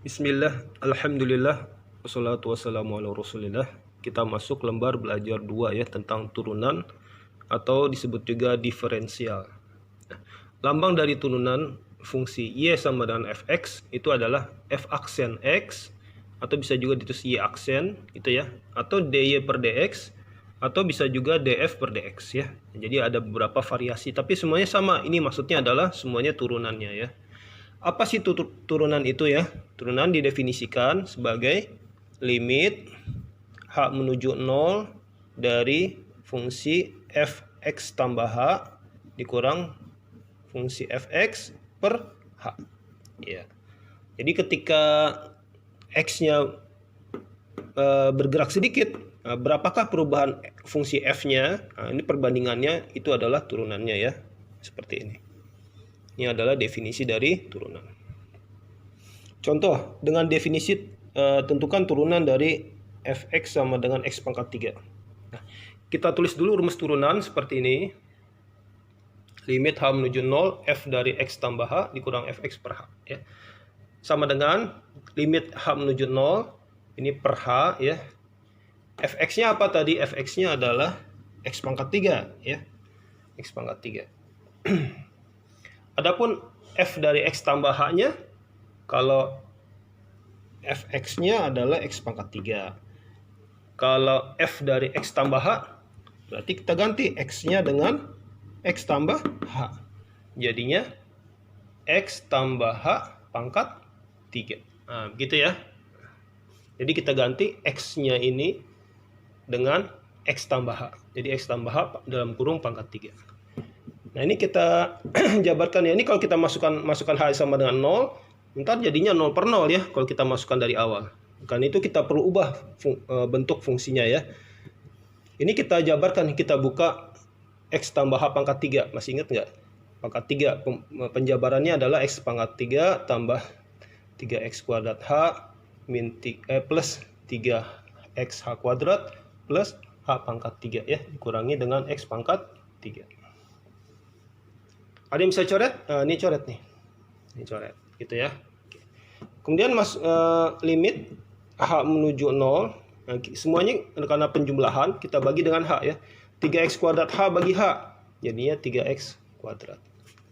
Bismillah, Alhamdulillah, wassalatu wassalamu ala rasulillah. Kita masuk lembar belajar 2 ya, tentang turunan atau disebut juga diferensial. Lambang dari turunan fungsi y sama dengan fx itu adalah f aksen x, atau bisa juga ditulis y aksen gitu ya, atau dy per dx, atau bisa juga df per dx ya. Jadi ada beberapa variasi, tapi semuanya sama. Ini maksudnya adalah semuanya turunannya ya. Apa sih turunan itu ya? Turunan didefinisikan sebagai limit h menuju 0 dari fungsi fx tambah h dikurang fungsi fx per h. Ya. Jadi ketika x-nya bergerak sedikit, berapakah perubahan fungsi f-nya? Nah, ini perbandingannya itu adalah turunannya ya. Seperti ini. Ini adalah definisi dari turunan. Contoh, dengan definisi tentukan turunan dari fx sama dengan x pangkat 3. Nah, kita tulis dulu rumus turunan seperti ini. Limit h menuju 0, f dari x tambah h dikurang fx per h. Ya. Sama dengan limit h menuju 0, ini per h. Ya. Fx-nya apa tadi? Fx-nya adalah x pangkat 3. Ya. X pangkat 3. Adapun f dari x tambah h-nya, kalau fx-nya adalah x pangkat 3. Kalau f dari x tambah h, berarti kita ganti x-nya dengan x tambah h. Jadinya x tambah h pangkat 3. Nah, begitu ya. Jadi kita ganti x-nya ini dengan x tambah h. Jadi x tambah h dalam kurung pangkat 3. Nah, ini kita jabarkan ya. Ini kalau kita masukkan h sama dengan 0, ntar jadinya 0 per 0 ya kalau kita masukkan dari awal. Karena itu kita perlu ubah bentuk fungsinya ya. Ini kita jabarkan, kita buka x tambah h pangkat 3. Masih ingat nggak? Pangkat 3 penjabarannya adalah x pangkat 3 tambah 3x kuadrat h plus 3x h kuadrat plus h pangkat 3 ya, dikurangi dengan x pangkat 3. Ada yang bisa coret? Ini coret nih. Ini coret, gitu ya. Kemudian limit h menuju 0. Nah, semuanya karena penjumlahan kita bagi dengan h ya. 3x kuadrat h bagi h. Jadinya 3x kuadrat.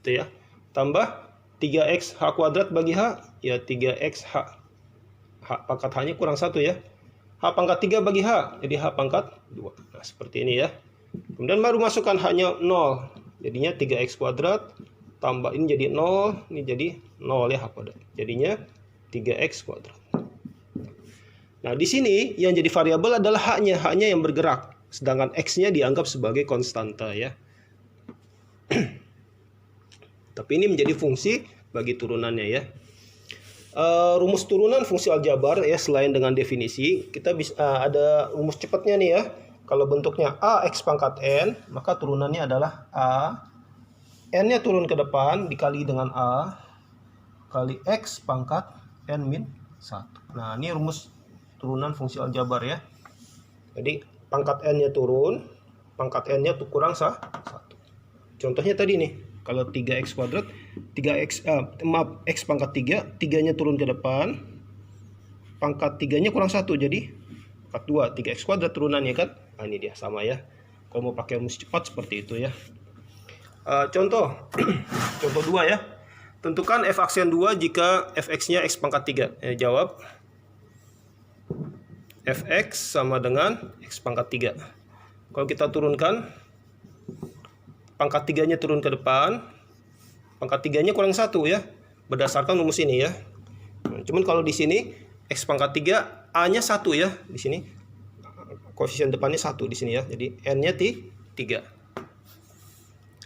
Gitu ya. Tambah 3x h kuadrat bagi h, ya 3x h. H pangkat h-nya kurang 1 ya. H pangkat 3 bagi h, jadi h pangkat 2. Nah, seperti ini ya. Kemudian baru masukkan h-nya 0. Jadinya 3x kuadrat tambah ini jadi 0, ini jadi 0 ya h kuadrat. Jadinya 3x kuadrat. Nah, di sini yang jadi variabel adalah h-nya, h-nya yang bergerak, sedangkan x-nya dianggap sebagai konstanta ya. Tapi ini menjadi fungsi bagi turunannya ya. Rumus turunan fungsi aljabar ya, selain dengan definisi, kita bisa ada rumus cepatnya nih ya. Kalau bentuknya a x pangkat n, maka turunannya adalah a, n-nya turun ke depan dikali dengan a kali x pangkat n min 1. Nah, ini rumus turunan fungsi aljabar ya. Jadi pangkat n-nya turun, pangkat n-nya tuh kurang 1. Contohnya tadi nih, kalau 3x kuadrat, x pangkat 3, 3-nya turun ke depan, pangkat 3-nya kurang 1, jadi pangkat 2, 3x kuadrat turunannya kan. Nah, ini dia sama ya. Kalau mau pakai rumus cepat seperti itu ya. Contoh contoh 2 ya. Tentukan f aksen 2 jika fx-nya x pangkat 3. Jawab. Fx sama dengan x pangkat 3. Kalau kita turunkan, pangkat 3-nya turun ke depan, pangkat 3-nya kurang 1 ya. Berdasarkan rumus ini ya. Cuman kalau di sini x pangkat 3, a-nya 1 ya di sini. Koefisien depannya 1 di sini ya. Jadi n-nya 3.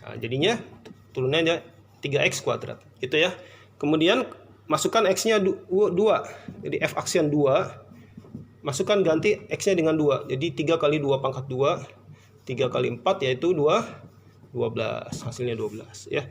Nah, jadinya turunannya 3x kuadrat. Gitu ya. Kemudian masukkan x-nya 2. Jadi f aksen 2. Masukkan ganti x-nya dengan 2. Jadi 3 kali 2 pangkat 2. 3 kali 4 yaitu 12. Hasilnya 12 ya.